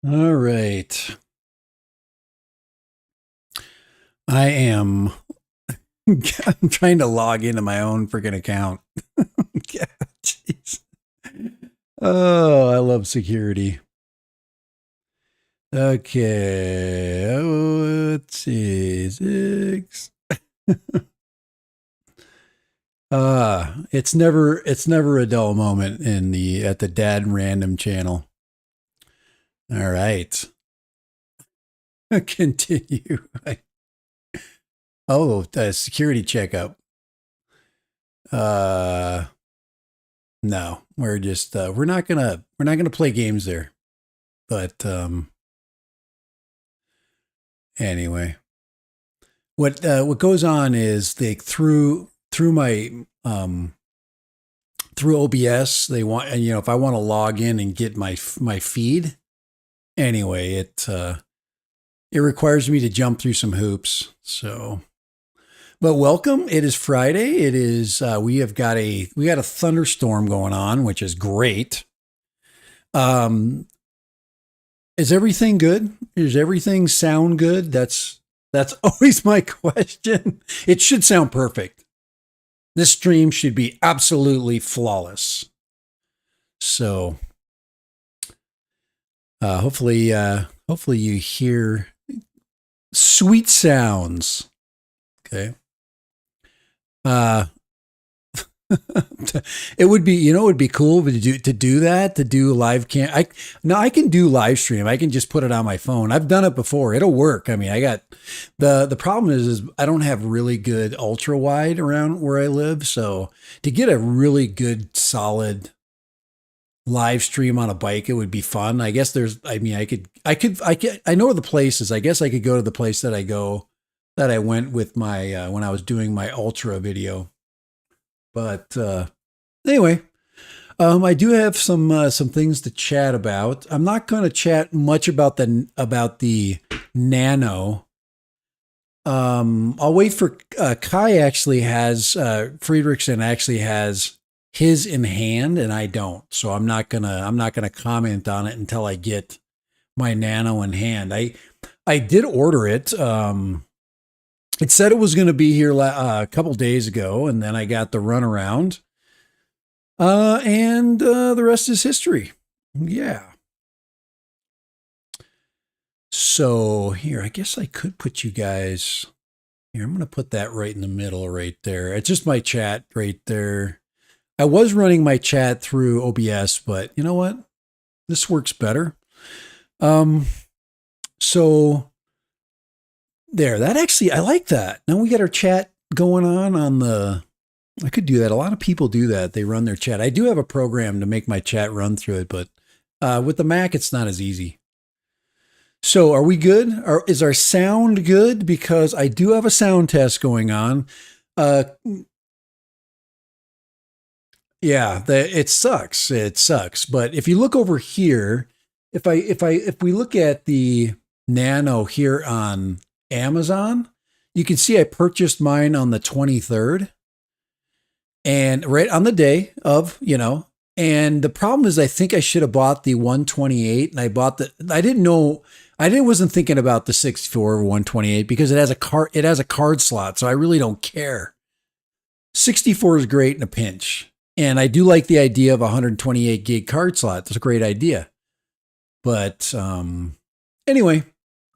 All right. I am I'm trying to log into my own freaking account. Yeah, jeez. Oh, I love security. Okay. Let's see. Six. It's never a dull moment in the at the Dad Random channel. All right. Continue. Oh, the security checkup. Uh no, we're just we're not gonna play games there. But anyway, what goes on is they through my through OBS they want, and if I want to log in and get my feed anyway, it requires me to jump through some hoops. So, but welcome. It is Friday. It is we got a thunderstorm going on, which is great. Um, is everything good? Does everything sound good? That's always my question. It should sound perfect. This stream should be absolutely flawless. So, hopefully you hear sweet sounds. Okay. Uh, it would be, it would be cool to do live I can do live stream. I can just put it on my phone. I've done it before. It'll work. I mean, I got the problem is I don't have really good ultra wide around where I live. So to get a really good solid live stream on a bike, it would be fun. I guess I know the places. I guess I could go to the place that I went with my, when I was doing my ultra video. But anyway, I do have some things to chat about. I'm not going to chat much about the Nano. I'll wait for Kai actually has Friedrichsen actually has his in hand, and I don't. So I'm not gonna comment on it until I get my Nano in hand. I did order it. It said it was going to be here a couple days ago, and then I got the runaround. And the rest is history. Yeah. So here, I guess I could put you guys here. I'm going to put that right in the middle right there. It's just my chat right there. I was running my chat through OBS, but you know what? This works better. So there, that actually, I like that. Now we got our chat going on I could do that. A lot of people do that. They run their chat. I do have a program to make my chat run through it, but with the Mac, it's not as easy. So are we good? Is our sound good? Because I do have a sound test going on. Yeah, it sucks. It sucks. But if you look over here, if we look at the Nano here on Amazon, you can see I purchased mine on the 23rd, and right on the day of, and the problem is I think I should have bought the 128, and I wasn't thinking about the 64 or 128 because it has a card slot, so I really don't care. 64 is great in a pinch. And I do like the idea of a 128 gig card slot. That's a great idea. But anyway,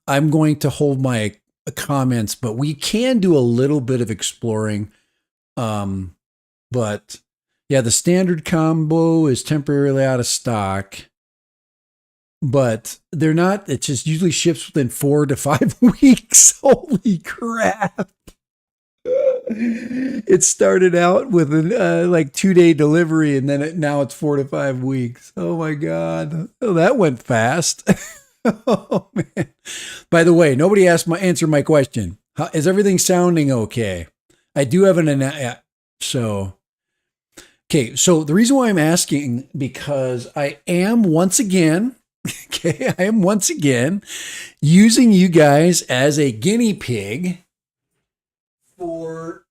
I'm going to hold my comments, but we can do a little bit of exploring. But yeah, the standard combo is temporarily out of stock, but they're not. It just usually ships within 4 to 5 weeks. Holy crap. It started out with a 2-day delivery, and then now it's 4 to 5 weeks. Oh my God. Oh, that went fast. Oh man. By the way, nobody answered my question. Is everything sounding okay? I do have okay. So the reason why I'm asking, because I am once again using you guys as a guinea pig for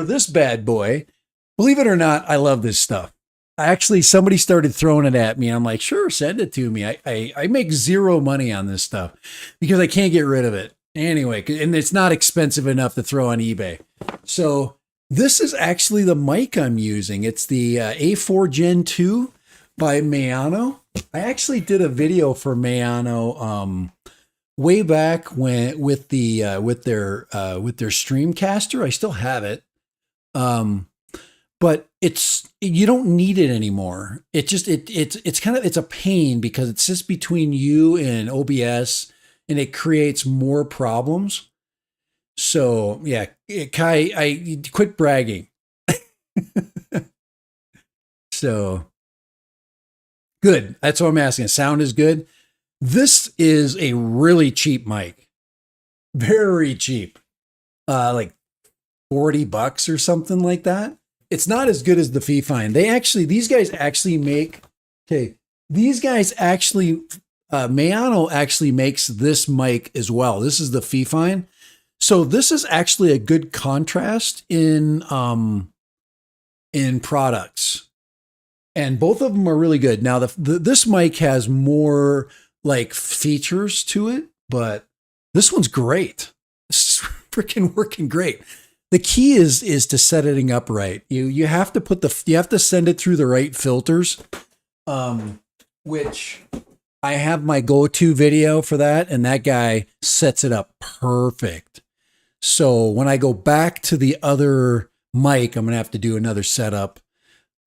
this bad boy. Believe it or not, I love this stuff. actually somebody started throwing it at me. I'm like, sure, send it to me. I make zero money on this stuff because I can't get rid of it anyway, and it's not expensive enough to throw on eBay. So this is actually the mic I'm using. It's the A4 Gen 2 by Maono. I actually did a video for Maono way back when with their Streamcaster. I still have it. But you don't need it anymore. It's a pain because it sits between you and OBS and it creates more problems. So yeah, Kai, I quit bragging. So good. That's what I'm asking. Sound is good. This is a really cheap mic. Very cheap. Like $40 or something like that. It's not as good as the Fifine. These guys actually make, Maono actually makes this mic as well. This is the Fifine. So this is actually a good contrast in products. And both of them are really good. Now this mic has more like features to it, but this one's great. It's freaking working great. The key is to set it up right. You have to send it through the right filters, which I have my go-to video for that, and that guy sets it up perfect. So when I go back to the other mic, I'm gonna have to do another setup.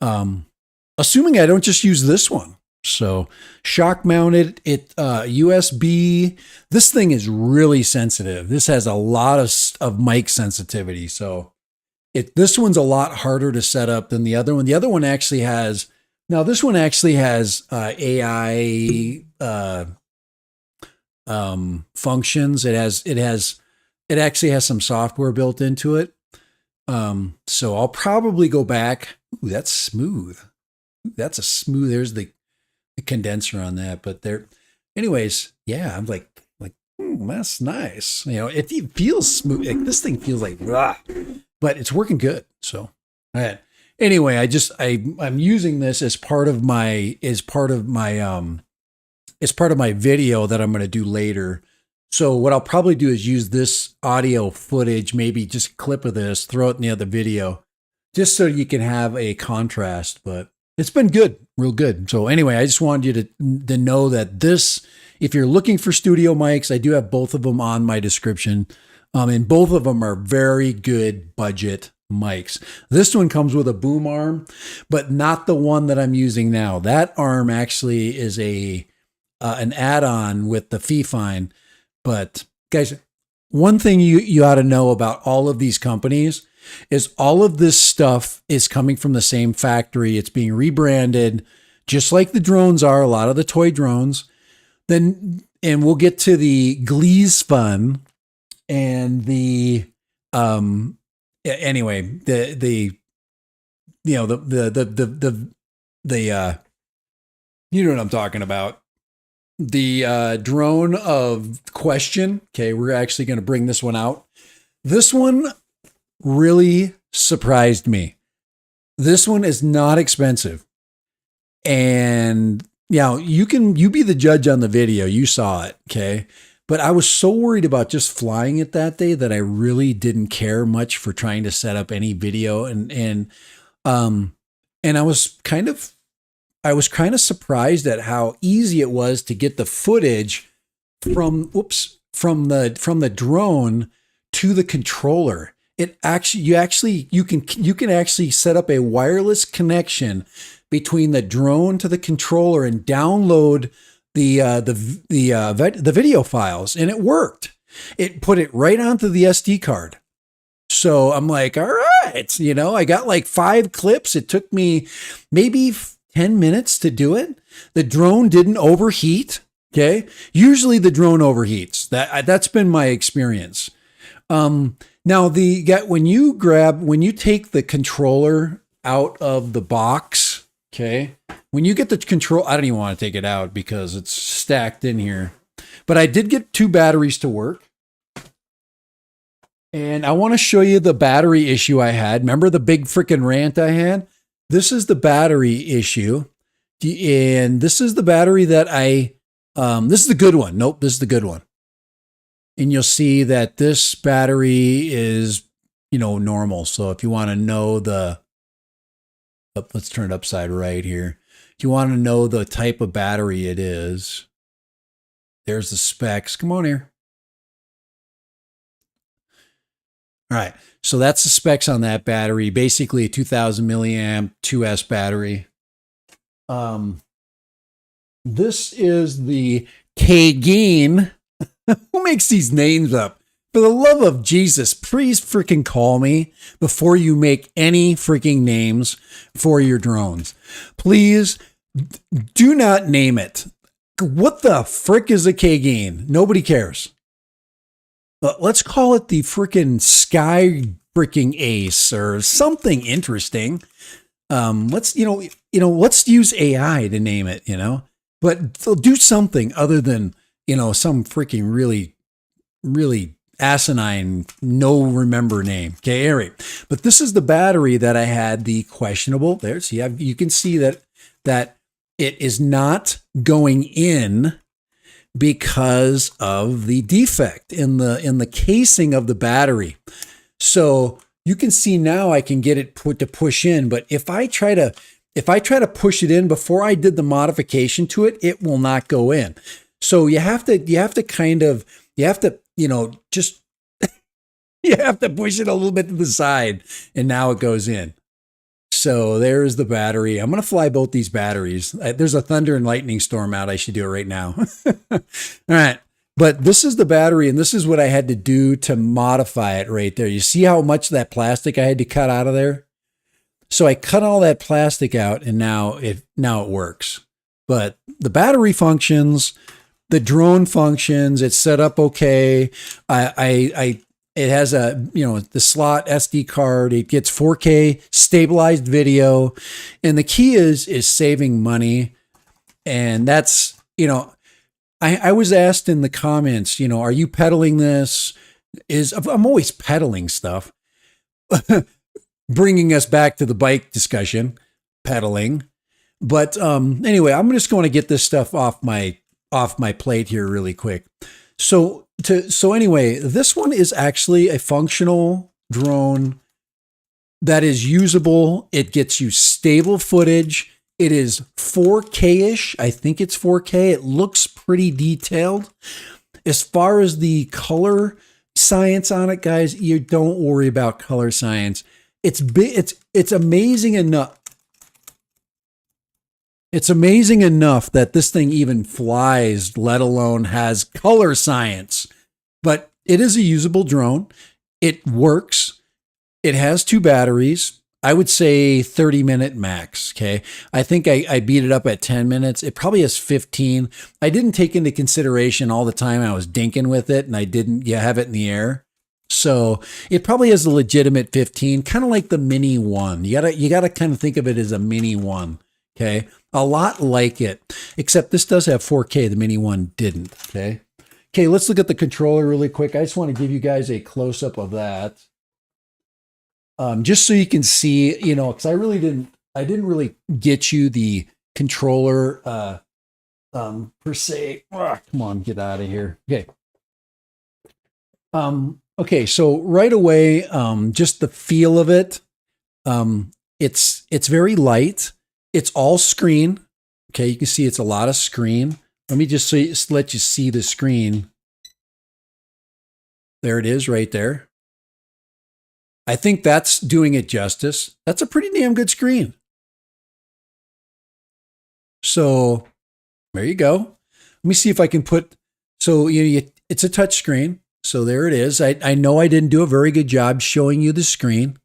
Assuming I don't just use this one. So shock mounted, USB. This thing is really sensitive. This has a lot of mic sensitivity. So this one's a lot harder to set up than the other one. The other one actually has, now this one actually has AI functions. It actually has some software built into it. So I'll probably go back. Ooh, that's smooth. There's the condenser on that, but anyways, yeah, I'm like, that's nice. It feels smooth. Like, this thing feels like, but it's working good. So, all right. Anyway, I'm using this as part of my video that I'm going to do later. So what I'll probably do is use this audio footage, maybe just a clip of this, throw it in the other video, just so you can have a contrast, but it's been good, real good. So anyway, I just wanted you to know that if you're looking for studio mics, I do have both of them on my description. And both of them are very good budget mics. This one comes with a boom arm, but not the one that I'm using now. That arm actually is an add-on with the Fifine. But guys, one thing you ought to know about all of these companies is all of this stuff is coming from the same factory. It's being rebranded, just like the drones are, a lot of the toy drones. And we'll get to the Glees Fun and the anyway, the you know, the you know what I'm talking about. The drone of question. Okay, we're actually going to bring this one out. This one really surprised me. This one is not expensive. And you be the judge on the video. You saw it, okay? But I was so worried about just flying it that day that I really didn't care much for trying to set up any video and I was kind of surprised at how easy it was to get the footage from the drone to the controller. You can actually set up a wireless connection between the drone to the controller and download the video files, and it worked. It put it right onto the SD card. So I'm like, all right, I got like 5 clips. It took me maybe 10 minutes to do it. The drone didn't overheat. Okay. Usually the drone overheats. That's been my experience. Now when you take the controller out of the box, okay, when you get the control, I don't even want to take it out because it's stacked in here, but I did get 2 batteries to work. And I want to show you the battery issue I had. Remember the big freaking rant I had? this is the battery issue. And this is the battery that this is the good one. Nope, this is the good one. And you'll see that this battery is, normal. So if you want to know let's turn it upside right here. If you want to know the type of battery it is, there's the specs. Come on here. All right. So that's the specs on that battery. Basically a 2000 milliamp 2S battery. This is the K-Gain. Who makes these names up? For the love of Jesus, please freaking call me before you make any freaking names for your drones. Please do not name it. What the frick is a K-Gain? Nobody cares. Let's call it the freaking Sky freaking Ace or something interesting. Let's use AI to name it, but do something other than, some freaking really, really asinine, no remember name. Okay, all right. But this is the battery that I had the questionable. There, see, you can see that it is not going in because of the defect in the casing of the battery. So you can see now I can get it to push in, but if I try to push it in before I did the modification to it, it will not go in. So you have to just you have to push it a little bit to the side, and now it goes in. So there's the battery. I'm going to fly both these batteries. There's a thunder and lightning storm out. I should do it right now. All right. But this is the battery, and this is what I had to do to modify it right there. You see how much of that plastic I had to cut out of there? So I cut all that plastic out, and now it works. But the battery functions, the drone functions, it's set up okay. It has the slot SD card. It gets 4K stabilized video. And the key is saving money. And that's, I was asked in the comments, are you peddling this? I'm always peddling stuff. Bringing us back to the bike discussion, pedaling. But anyway, I'm just going to get this stuff off my plate here really quick. So anyway, this one is actually a functional drone that is usable. It gets you stable footage. It is 4K-ish. I think it's 4K. It looks pretty detailed. As far as the color science on it, guys, you don't worry about color science. It's amazing enough. It's amazing enough that this thing even flies, let alone has color science. But it is a usable drone. It works. It has 2 batteries. I would say 30-minute max. Okay. I think I beat it up at 10 minutes. It probably has 15. I didn't take into consideration all the time I was dinking with it, and I didn't have it in the air. So it probably has a legitimate 15, kind of like the Mini One. You gotta kind of think of it as a Mini One. Okay. A lot like it, except this does have 4K. The Mini One didn't. Okay. Okay. Let's look at the controller really quick. I just want to give you guys a close up of that. Just so you can see, because I didn't really get you the controller, per se. Come on, get out of here. Okay. Okay, so right away, just the feel of it, it's very light. It's all screen. Okay, you can see it's a lot of screen. Let me just let you see the screen. There it is right there. I think that's doing it justice. That's a pretty damn good screen. So there you go. Let me see if I can put, so it's a touch screen. So there it is. I know I didn't do a very good job showing you the screen,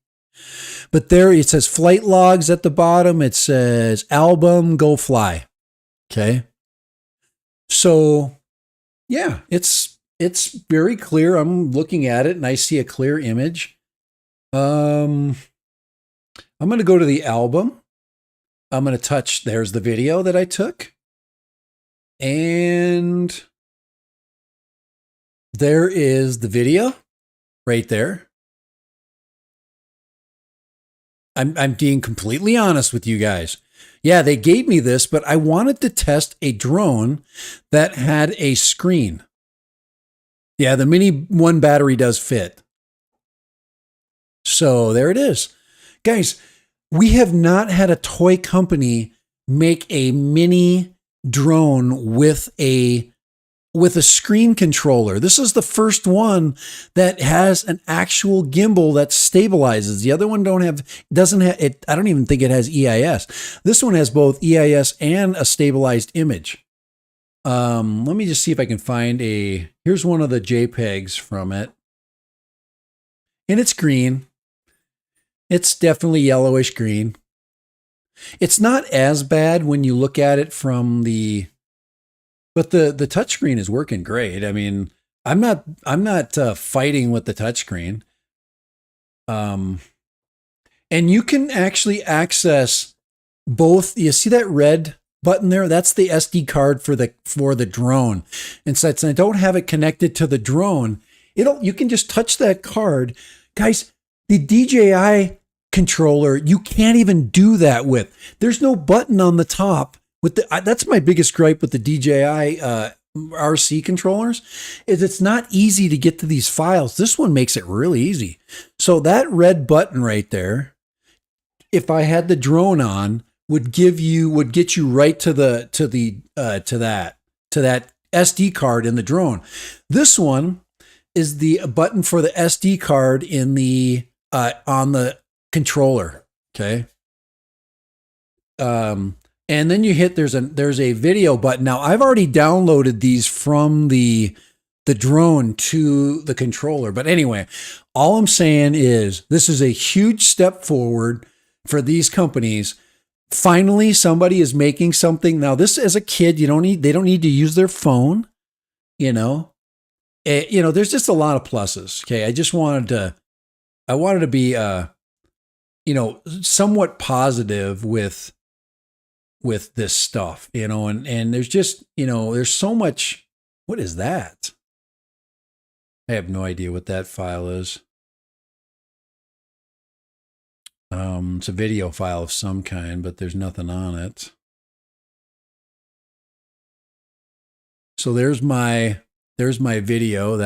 but there it says flight logs at the bottom. It says album, go fly. Okay. So yeah, it's very clear. I'm looking at it and I see a clear image. I'm going to go to the album. I'm going to touch, there's the video that I took. And there is the video right there. I'm being completely honest with you guys. Yeah, they gave me this, but I wanted to test a drone that had a screen. Yeah, the Mini 1 battery does fit. So there it is. Guys, we have not had a toy company make a mini drone with a screen controller. This is the first one that has an actual gimbal that stabilizes. The other one doesn't have it. I don't even think it has EIS. This one has both EIS and a stabilized image. Let me just see if I can find here's one of the JPEGs from it. And it's green. It's definitely yellowish green. It's not as bad when you look at it from but the touchscreen is working great. I mean, I'm not fighting with the touchscreen. And you can actually access both. You see that red button there? That's the SD card for the drone. And since I don't have it connected to the drone, you can just touch that card. Guys, the DJI controller, you can't even do that with. There's no button on the top. That's my biggest gripe with the DJI RC controllers, is it's not easy to get to these files. This one makes it really easy. So that red button right there, if I had the drone on, would get you right to that SD card in the drone. This one is the button for the SD card in the on the controller. Okay. And then you hit, there's a video button. Now I've already downloaded these from the drone to the controller. But anyway, all I'm saying is this is a huge step forward for these companies. Finally, somebody is making something. Now this, as a kid, they don't need to use their phone, there's just a lot of pluses. Okay. I wanted to be, somewhat positive with this stuff, and there's just, there's so much. What is that? I have no idea what that file is. It's a video file of some kind, but there's nothing on it. So there's my video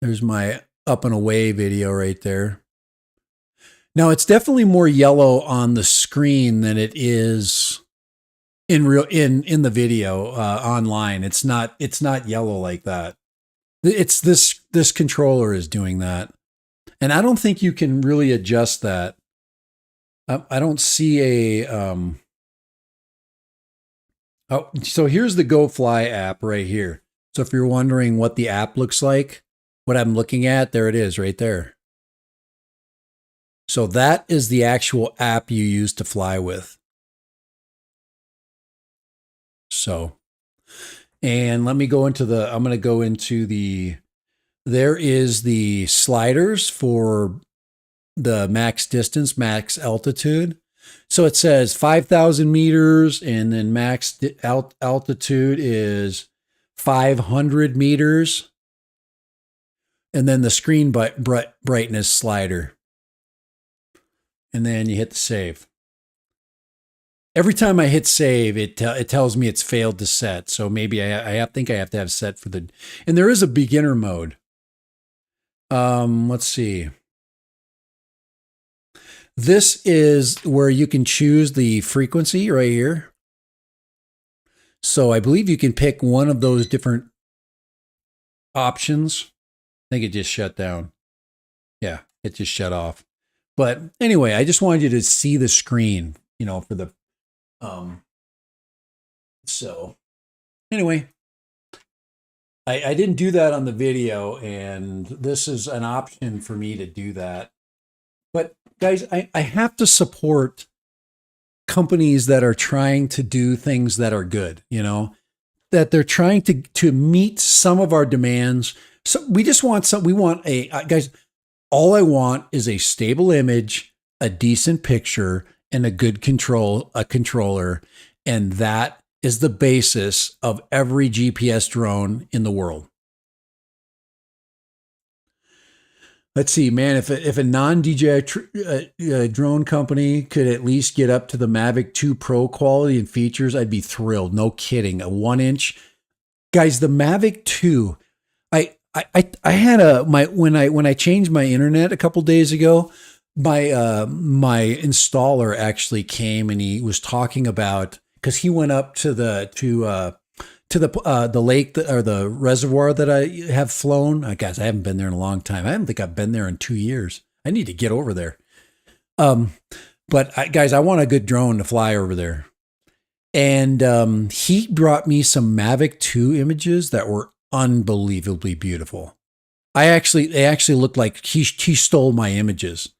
there's my up and away video right there. Now it's definitely more yellow on the screen than it is in the video online. It's not yellow like that. It's this controller is doing that. And I don't think you can really adjust that. I don't see a so here's the GoFly app right here. So if you're wondering what the app looks like, what I'm looking at, there it is right there. So that is the actual app you use to fly with. So, and let me go into there is the sliders for the max distance, max altitude. So it says 5,000 meters, and then max altitude is 500 meters. And then the screen brightness slider. And then you hit the save. Every time I hit save, it tells me it's failed to set. So maybe I think I have to have set for and there is a beginner mode. Let's see. This is where you can choose the frequency right here. So I believe you can pick one of those different options. I think it just shut down. Yeah, it just shut off. But anyway, I just wanted you to see the screen, for the, so anyway, I didn't do that on the video, and this is an option for me to do that. But guys, I have to support companies that are trying to do things that are good, that they're trying to meet some of our demands. So we just want guys, all I want is a stable image, a decent picture, and a good controller. And that is the basis of every GPS drone in the world. Let's see, man. If a non DJI drone company could at least get up to the Mavic 2 Pro quality and features, I'd be thrilled. No kidding. A 1-inch, guys. The Mavic 2. I had when I changed my internet a couple days ago. My installer actually came and he was talking about, because he went up to the lake or the reservoir that I have flown. Guys, I haven't been there in a long time. I don't think I've been there in 2 years. I need to get over there. Guys, I want a good drone to fly over there. And he brought me some Mavic 2 images that were unbelievably beautiful. They actually looked like he stole my images,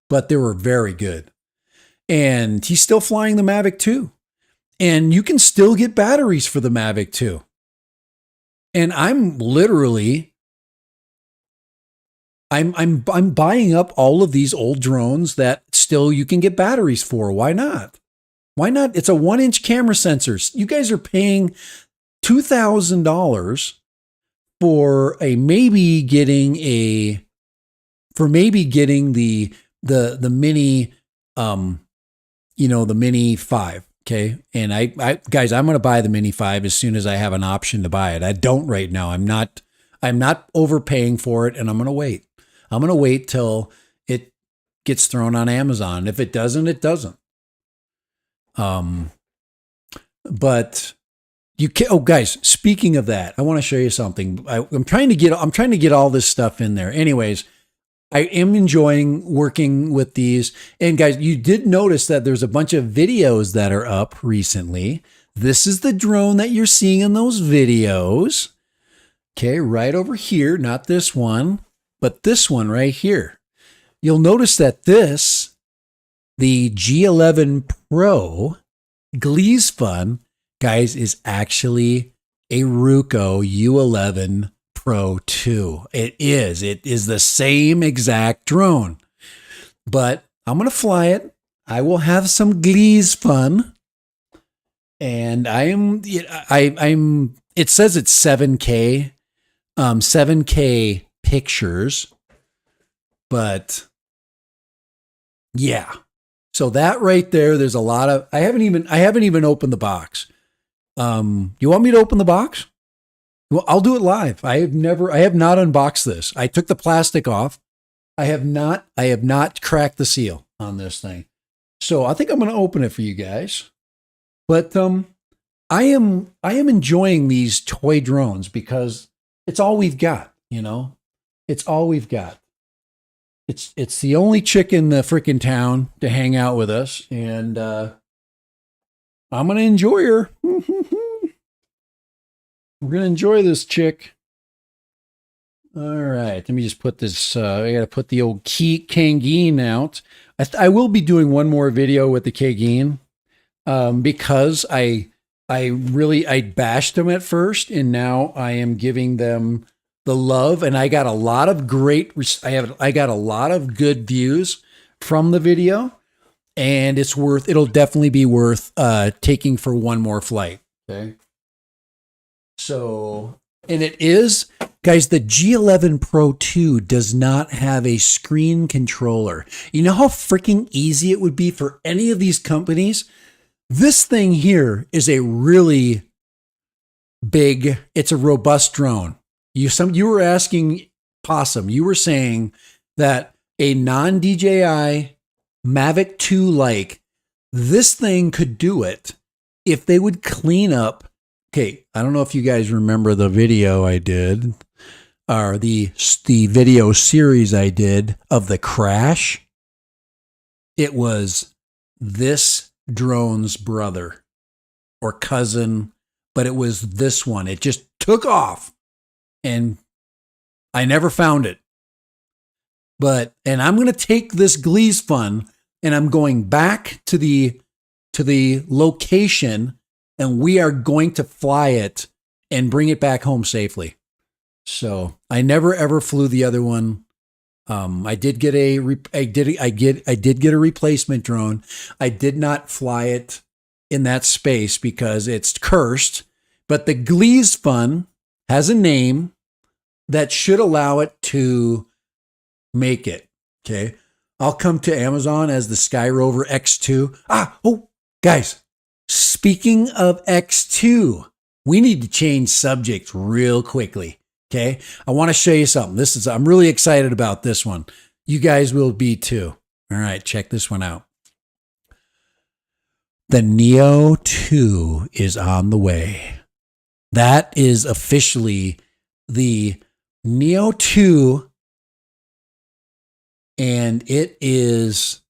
but they were very good. And he's still flying the Mavic 2. And you can still get batteries for the Mavic 2. And I'm buying up all of these old drones that still you can get batteries for. Why not? Why not? It's a 1-inch camera sensor. You guys are paying $2,000 for maybe getting the mini, the Mini 5. Okay. And guys, I'm going to buy the Mini 5 as soon as I have an option to buy it. I don't right now. I'm not overpaying for it, and I'm going to wait. I'm going to wait till it gets thrown on Amazon. If it doesn't, it doesn't. But you can, guys, speaking of that, I want to show you something. I'm trying to get all this stuff in there. Anyways, I am enjoying working with these. And guys, you did notice that there's a bunch of videos that are up recently. This is the drone that you're seeing in those videos. Okay, right over here, not this one, but this one right here. You'll notice that the G11 Pro Glees Fun, guys, is actually a Ruko U11 Pro 2. It is the same exact drone, but I'm going to fly it. I will have some Glees Fun, and it says it's 7K, 7K pictures, but yeah. So that right there, there's a lot of, I haven't even opened the box. You want me to open the box? Well, I'll do it live. I have not unboxed this. I took the plastic off. I have not cracked the seal on this thing. So I think I'm going to open it for you guys. But I am enjoying these toy drones because it's all we've got, It's all we've got. It's the only chick in the freaking town to hang out with us, and I'm going to enjoy her. We're going to enjoy this chick. All right. Let me just put this. I got to put the old Kangeen out. I will be doing one more video with the Kangeen because I bashed them at first, and now I am giving them the love. And I got a lot of I got a lot of good views from the video, and it'll definitely be worth taking for one more flight. Okay. So, and it is, guys, the G11 Pro 2 does not have a screen controller. You know how freaking easy it would be for any of these companies? This thing here is a really big, it's a robust drone. You were asking Possum, you were saying that a non-DJI Mavic 2 this thing could do it if they would clean up. Okay, I don't know if you guys remember the video I did, or the video series I did of the crash. It was this drone's brother or cousin, but it was this one. It just took off, and I never found it. And I'm going to take this Glees Fun, and I'm going back to the location, and we are going to fly it and bring it back home safely. So I never ever flew the other one. I did get a replacement drone. I did not fly it in that space because it's cursed. But the Glees Fun has a name that should allow it to make it. Okay. I'll come to Amazon as the Sky Rover X2. Guys, speaking of X2, we need to change subject real quickly. Okay. I want to show you something. I'm really excited about this one. You guys will be too. All right. Check this one out. The Neo 2 is on the way. That is officially the Neo 2, and it is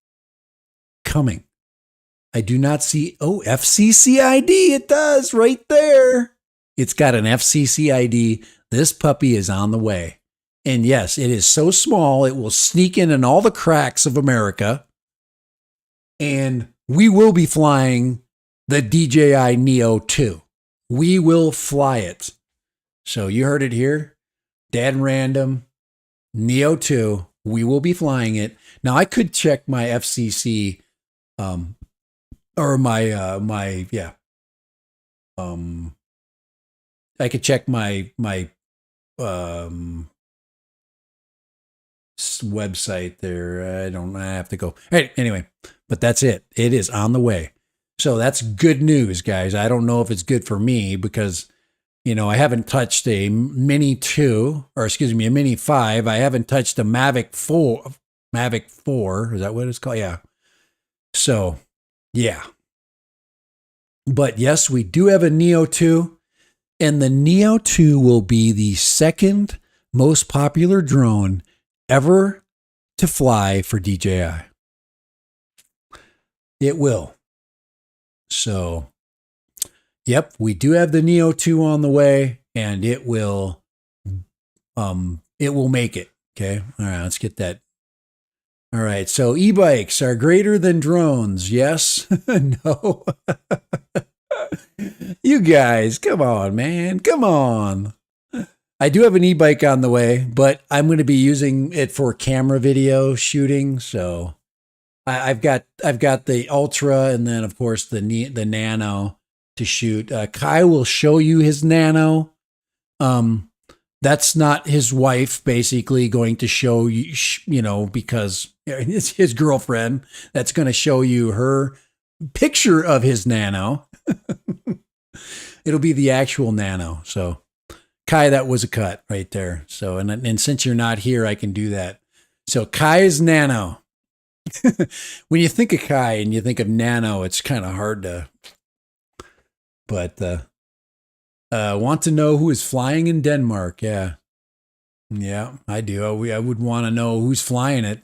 coming. I do not see, FCC ID. It does right there. It's got an FCC ID. This puppy is on the way. And yes, it is so small, it will sneak in all the cracks of America. And we will be flying the DJI Neo 2. We will fly it. So you heard it here. Dad and Random, Neo 2. We will be flying it. Now I could check my FCC, or I could check my website there. I have to go. Anyway, but that's it. It is on the way. So that's good news, guys. I don't know if it's good for me because, I haven't touched a Mini 2, or excuse me, a Mini 5. I haven't touched a Mavic 4. Mavic 4, is that what it's called? Yeah. So, yeah. But yes, we do have a Neo 2, and the Neo 2 will be the second most popular drone ever to fly for DJI. It will. So, yep, we do have the Neo 2 on the way, and it will make it. Okay. All right, let's get that. All right. So e-bikes are greater than drones. Yes. No. You guys, come on, man. Come on. I do have an e-bike on the way, but I'm going to be using it for camera video shooting. So I've got the Ultra, and then of course the Nano to shoot. Kai will show you his Nano. That's not his wife basically going to show you, because it's his girlfriend that's going to show you her picture of his Nano. It'll be the actual Nano. So Kai, that was a cut right there. So, and since you're not here, I can do that. So Kai's Nano. When you think of Kai and you think of Nano, it's kind of hard to, but, want to know who is flying in Denmark? Yeah. Yeah, I do. I would want to know who's flying it.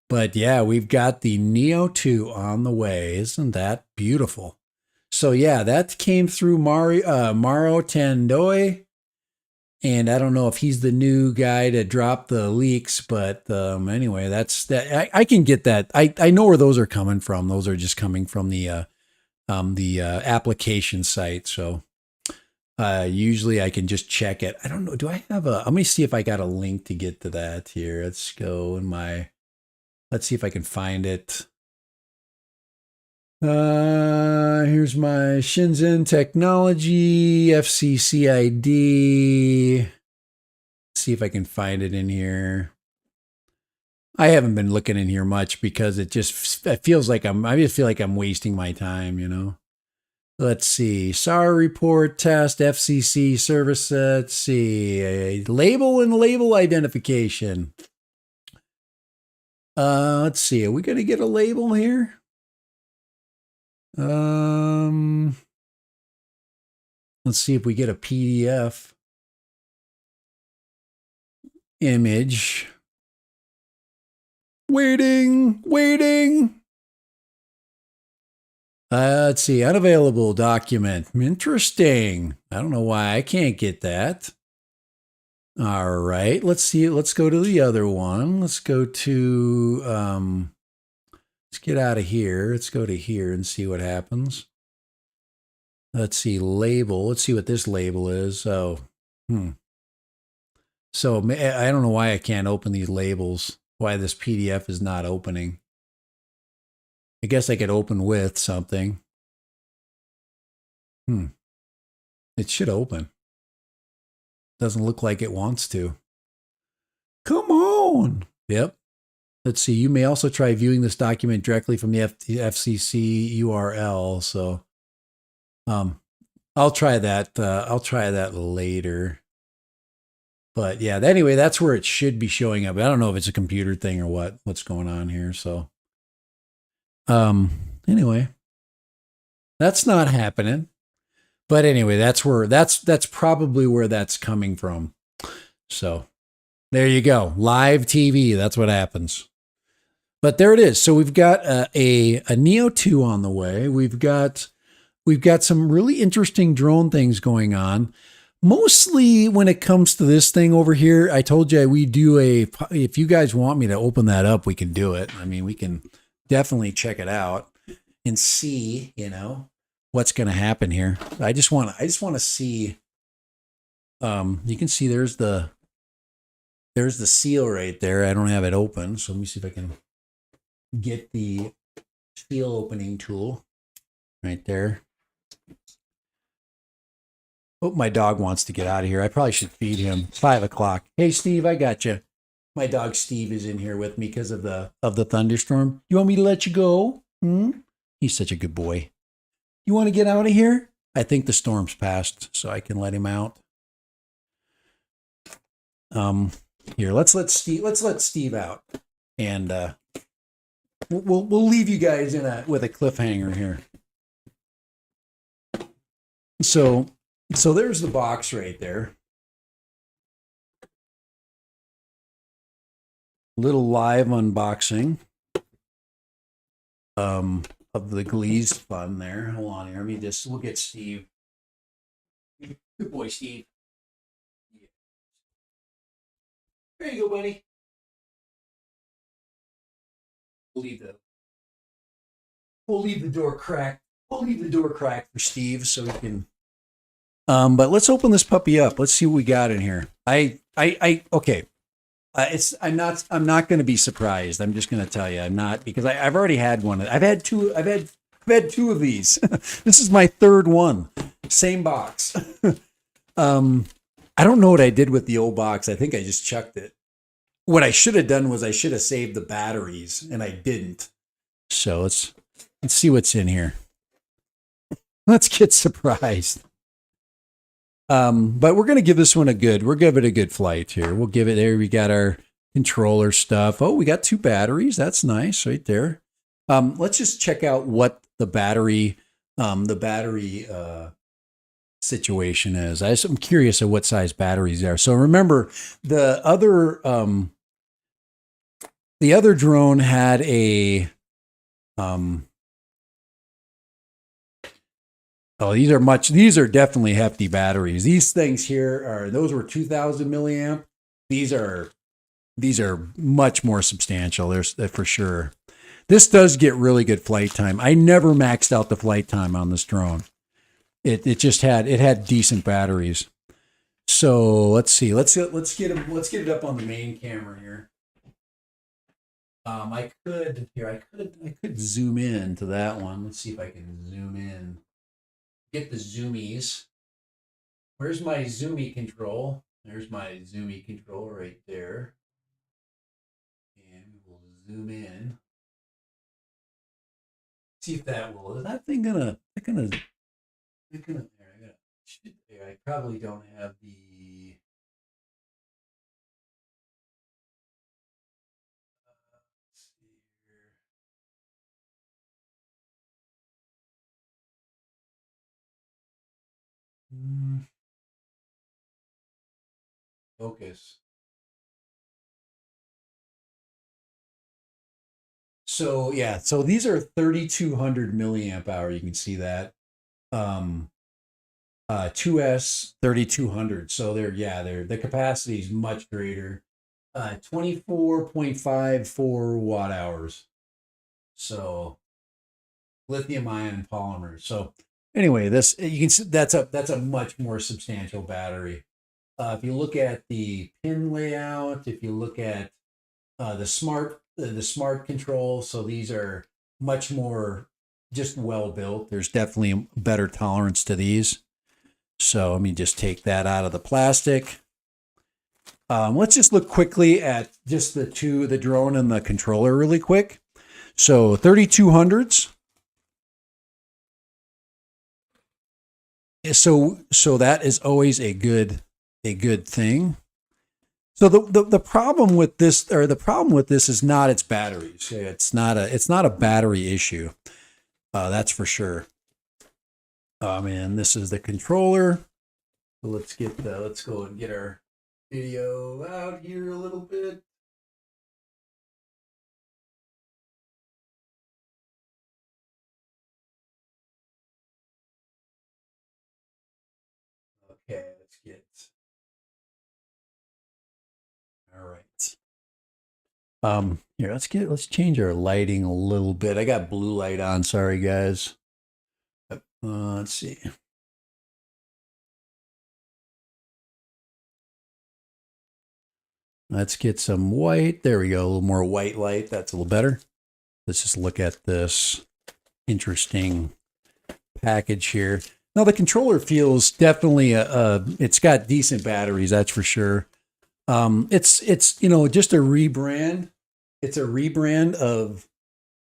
But yeah, we've got the Neo 2 on the way. Isn't that beautiful? So yeah, that came through Maro Tandoy. And I don't know if he's the new guy to drop the leaks, but anyway, that's that. I can get that. I know where those are coming from. Those are just coming from the application site. So usually I can just check it. I don't know. Do I have let me see if I got a link to get to that here. Let's go let's see if I can find it. Here's my Shenzhen Technology FCC ID. Let's see if I can find it in here. I haven't been looking in here much because it feels like I just feel like I'm wasting my time, Let's see. SAR report, test, FCC service. Let's see. A label and label identification. Let's see. Are we going to get a label here? Let's see if we get a PDF image. Waiting. Let's see. Unavailable document. Interesting. I don't know why I can't get that. All right. Let's see. Let's go to the other one. Let's go to, let's get out of here. Let's go to here and see what happens. Let's see. Label. Let's see what this label is. So I don't know why I can't open these labels. Why this PDF is not opening. I guess I could open with something. It should open. Doesn't look like it wants to. Come on. Yep. Let's see. You may also try viewing this document directly from the FCC URL. So, I'll try that. I'll try that later. But yeah, anyway, that's where it should be showing up. I don't know if it's a computer thing or what's going on here. So, anyway, that's not happening. But anyway, that's probably where that's coming from. So there you go. Live TV. That's what happens. But there it is. So we've got a Neo 2 on the way. We've got some really interesting drone things going on. Mostly when it comes to this thing over here, I told you if you guys want me to open that up, we can do it. I mean, we can definitely check it out and see, what's going to happen here. I just want to see, you can see there's the seal right there. I don't have it open. So let me see if I can get the seal opening tool right there. Oh, my dog wants to get out of here. I probably should feed him. It's 5 o'clock. Hey, Steve, I got you. My dog Steve is in here with me because of the thunderstorm. You want me to let you go? He's such a good boy. You want to get out of here? I think the storm's passed, so I can let him out. Here, let's let Steve out, and we'll leave you guys with a cliffhanger here. So there's the box right there. Little live unboxing of the Glees fun there. Hold on here. We'll get Steve. Good boy, Steve. There you go, buddy. We'll leave the door cracked. We'll leave the door cracked for Steve so he can. But let's open this puppy up. Let's see what we got in here. Okay. I'm not going to be surprised. I'm just going to tell you, I'm not, because I've already had one. I've had two of these. This is my third one. Same box. I don't know what I did with the old box. I think I just chucked it. What I should have done was I should have saved the batteries, and I didn't. So let's see what's in here. Let's get surprised. But we're going to give this one we'll give it a good flight here. We'll give it there. We got our controller stuff. Oh, we got 2 batteries. That's nice right there. Let's just check out what the battery situation is. I'm curious of what size batteries are. So remember the other drone had a, these are definitely hefty batteries. These things here those were 2000 milliamp. These are much more substantial. There's for sure. This does get really good flight time. I never maxed out the flight time on this drone. It had decent batteries. So let's see. Let's get it up on the main camera here. I could zoom in to that one. Let's see if I can zoom in. Get the zoomies. Where's my zoomy control? There's my zoomy control right there. And we'll zoom in. See if that will. Is that thing gonna I probably don't have the let's see here. Focus. So yeah, so these are 3200 milliamp hour. You can see that. 2S 3200. So the capacity is much greater. 24.54 watt hours. So lithium ion polymer. So anyway, this you can see that's a much more substantial battery. If you look at the pin layout, if you look at the smart control, so these are much more just well built. There's definitely a better tolerance to these. So let me just take that out of the plastic. Let's just look quickly at just the drone and the controller really quick. So 3200s. So that is always a good thing. So the problem with this, or the problem with this, is not its batteries. It's not a battery issue. That's for sure. And this is the controller. So let's go and get our video out here a little bit. Okay, let's get. All right. Here, let's change our lighting a little bit. I got blue light on. Sorry, guys. Let's see. Let's get some white. There we go. A little more white light. That's a little better. Let's just look at this interesting package here. Now the controller feels definitely it's got decent batteries, that's for sure. It's just a rebrand. It's a rebrand of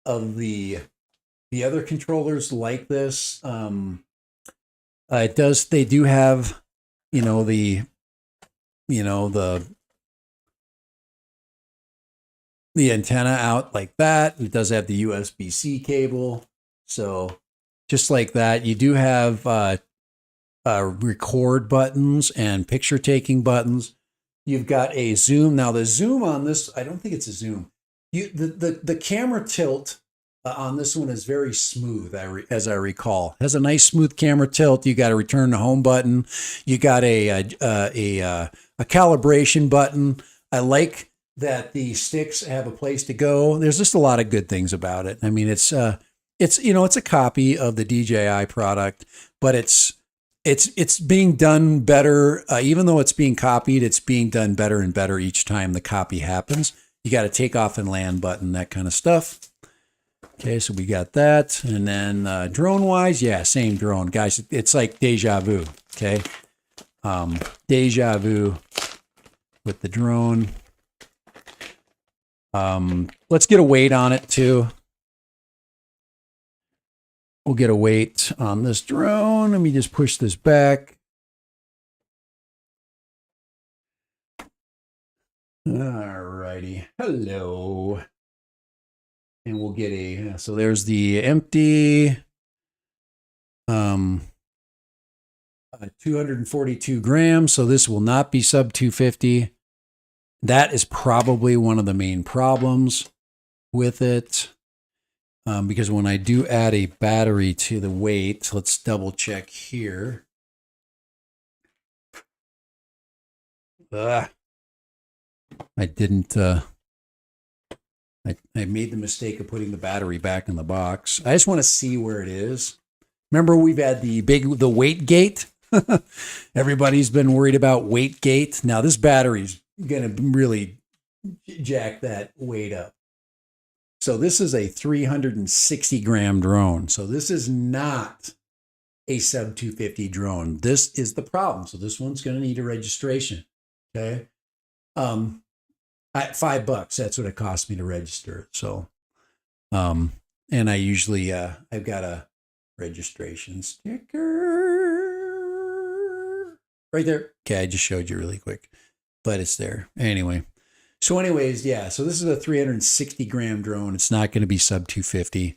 the other controllers like this. They do have the antenna out like that. It does have the USB-C cable. So just like that, you do have record buttons and picture taking buttons. You've got a zoom. Now the zoom on this, I don't think it's a zoom. The camera tilt on this one is very smooth, as I recall. It has a nice smooth camera tilt. You got a return to home button. You got a calibration button. I like that the sticks have a place to go. There's just a lot of good things about it. I mean, it's a copy of the DJI product, but it's being done better. Even though it's being copied, it's being done better and better each time the copy happens. You got a take off and land button, that kind of stuff. Okay, so we got that. And then drone wise, yeah, same drone. Guys, it's like deja vu. Okay. Deja vu with the drone. Let's get a weight on it too. We'll get a weight on this drone. Let me just push this back. All righty. Hello. And we'll get so there's the empty 242 grams. So this will not be sub 250. That is probably one of the main problems with it. Because when I do add a battery to the weight, let's double check here. I didn't, I made the mistake of putting the battery back in the box. I just want to see where it is. Remember, we've had the weight gate. Everybody's been worried about weight gate. Now this battery's going to really jack that weight up. So this is a 360 gram drone. So this is not a sub 250 drone. This is the problem. So this one's going to need a registration. Okay. At $5, that's what it cost me to register. So, and I usually, I've got a registration sticker right there. Okay. I just showed you really quick, but it's there anyway. So anyways, yeah, so this is a 360 gram drone. It's not going to be sub 250.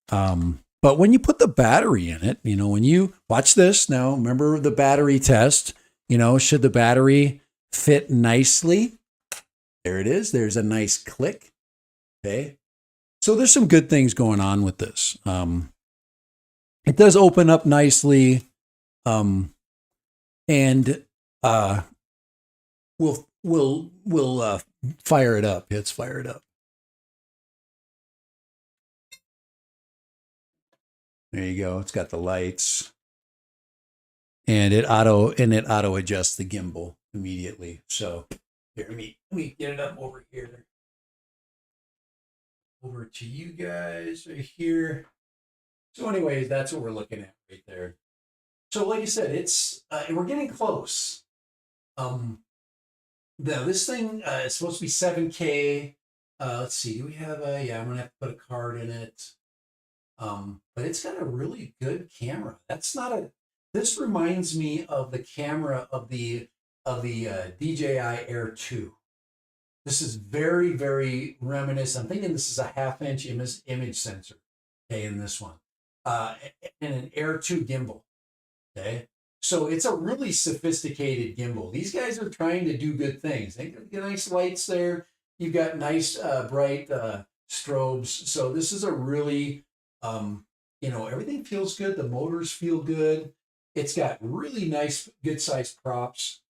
But when you put the battery in it, when you watch this now, remember the battery test, should the battery fit nicely? There it is. There's a nice click. Okay. So there's some good things going on with this. It does open up nicely. And we'll fire it up. Let's fire it up. There you go. It's got the lights, and it auto adjusts the gimbal immediately. So here, let me get it up over here, over to you guys right here. So anyways, that's what we're looking at right there. So like I said, it's we're getting close. this thing is supposed to be 7K. Let's see. Do we have a? Yeah, I'm gonna have to put a card in it. But it's got a really good camera. That's not a. This reminds me of the camera of the DJI Air 2. This is very, very reminiscent. I'm thinking this is a half-inch image sensor. Okay, in this one, and an Air 2 gimbal. Okay, so it's a really sophisticated gimbal. These guys are trying to do good things. They got nice lights there. You've got nice bright strobes. So this is a really, everything feels good. The motors feel good. It's got really nice, good sized props.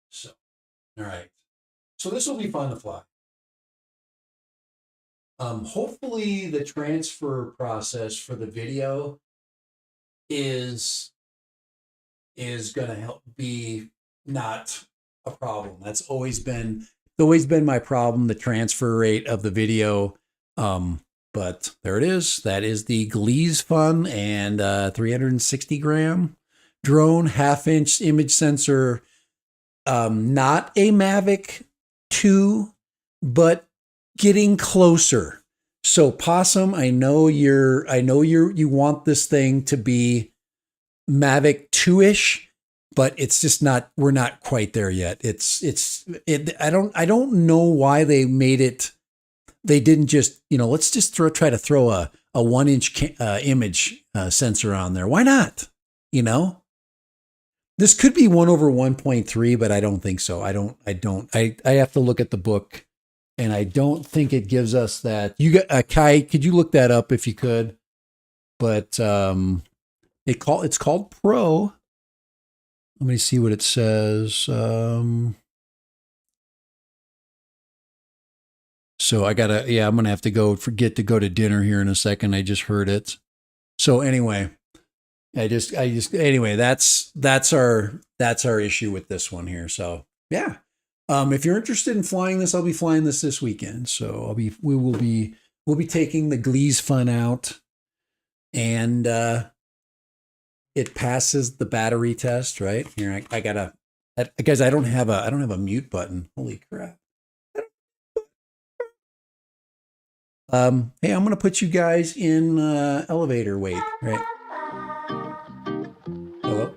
So, all right. So this will be fun to fly. Hopefully the transfer process for the video is going to help be not a problem. That's always been my problem, the transfer rate of the video. But there it is. That is the Glees Fun and 360 gram drone, half-inch image sensor. Not a Mavic 2, but getting closer. So Possum, I know you want this thing to be Mavic 2-ish, but it's just not, we're not quite there yet. I don't know why they made it. They didn't just, let's just try to throw a 1-inch image sensor on there. Why not? This could be 1/1.3, but I don't think so. I have to look at the book, and I don't think it gives us that. You got Kai, could you look that up if you could? But it's called Pro. Let me see what it says. So I'm going to have to forget to go to dinner here in a second. I just heard it. So anyway, anyway, that's our issue with this one here. So yeah. If you're interested in flying this, I'll be flying this weekend. So we'll be taking the Glees Fun out, and it passes the battery test, right? Here, I gotta, guys, I don't have a mute button. Holy crap. Hey, I'm going to put you guys in elevator wait, right? Hello?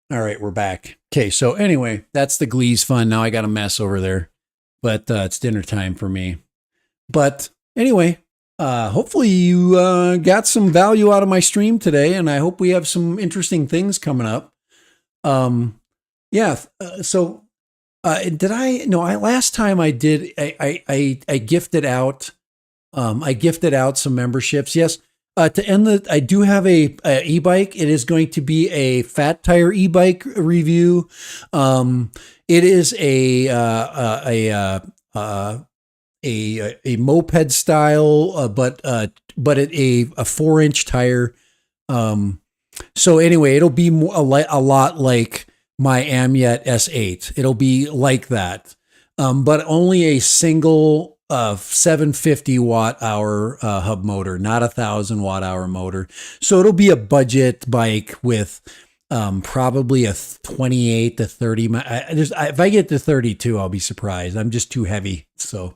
All right, we're back. Okay, so anyway, that's the Glees Fun. Now I got a mess over there, but it's dinner time for me. But anyway, hopefully you got some value out of my stream today, and I hope we have some interesting things coming up. So did I? No, last time I did. I gifted out. I gifted out some memberships. Yes. To end I do have a e-bike. It is going to be a fat tire e-bike review. It is a moped style, but a 4-inch tire. So anyway, it'll be a lot like my Amyet S8. It'll be like that, but only a single 750 watt hour hub motor, not 1,000 watt hour motor. So it'll be a budget bike with probably a 28 to 30. If I get to 32, I'll be surprised. I'm just too heavy. So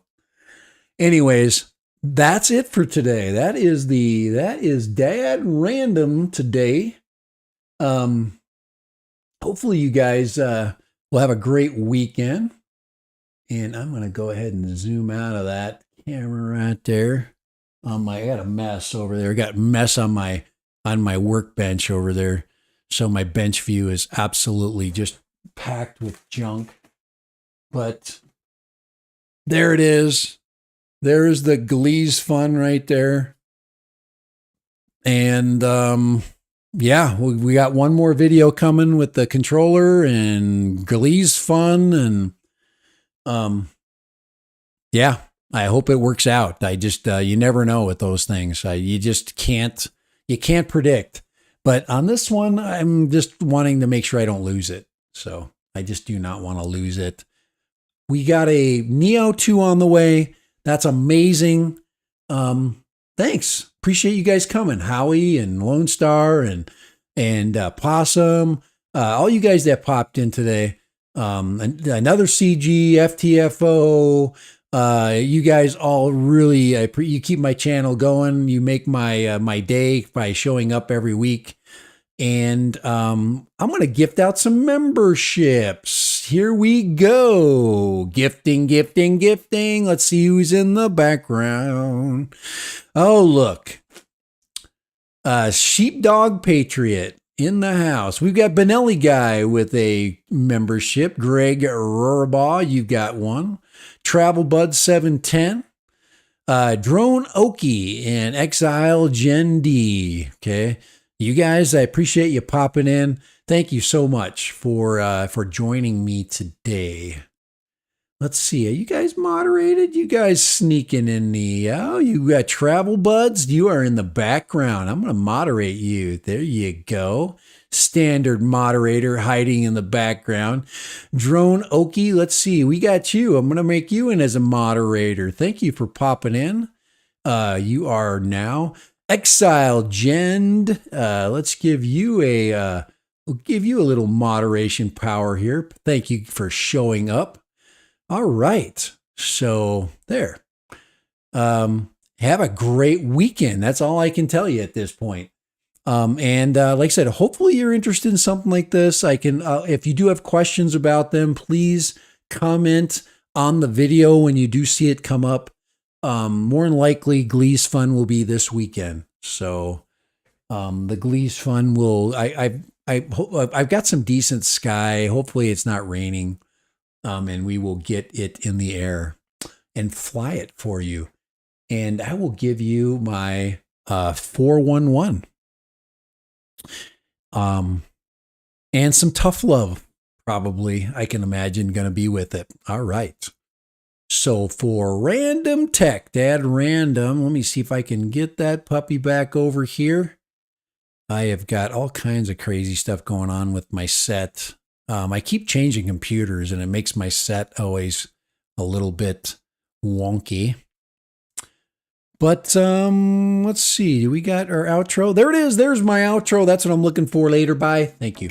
anyways, that's it for today. That is Dad Random today. Hopefully you guys will have a great weekend. And I'm going to go ahead and zoom out of that camera right there. I got a mess over there. I got mess on my workbench over there. So my bench view is absolutely just packed with junk. But there it is. There's the Glees Fun right there. And yeah, we got one more video coming with the controller and Glees Fun, and yeah, I hope it works out. I just, you never know with those things. You just can't predict. But on this one, I'm just wanting to make sure I don't lose it. So I just do not want to lose it. We got a Neo 2 on the way. That's amazing. Thanks. Appreciate you guys coming. Howie and Lone Star and Possum. All you guys that popped in today. Another CG, FTFO. You guys all really, you keep my channel going. You make my day by showing up every week. And I'm going to gift out some memberships. Here we go. Gifting, gifting, gifting. Let's see who's in the background. Oh, look. Sheepdog Patriot in the house. We've got Benelli Guy with a membership. Greg Rurbaugh, you got one. Travel Bud 710. Drone Okie and Exile Gen D. Okay. You guys, I appreciate you popping in. Thank you so much for joining me today. Let's see. Are you guys moderated? You guys sneaking in the... Oh, you got Travel Buds? You are in the background. I'm going to moderate you. There you go. Standard moderator hiding in the background. Drone Okie, let's see. We got you. I'm going to make you in as a moderator. Thank you for popping in. You are now... Exile Gend, let's give you a little moderation power here. Thank you for showing up. All right, so there. Have a great weekend. That's all I can tell you at this point. And like I said, hopefully you're interested in something like this. I can, if you do have questions about them, please comment on the video when you do see it come up. More than likely, Glee's Fun will be this weekend. So, the Glee's Fun will. I've got some decent sky. Hopefully, it's not raining, and we will get it in the air and fly it for you. And I will give you my 411. And some tough love, probably. I can imagine going to be with it. All right. So for Random Tech, Dad Random, let me see if I can get that puppy back over here. I have got all kinds of crazy stuff going on with my set. I keep changing computers and it makes my set always a little bit wonky. But let's see, do we got our outro? There it is. There's my outro. That's what I'm looking for later. Bye. Thank you.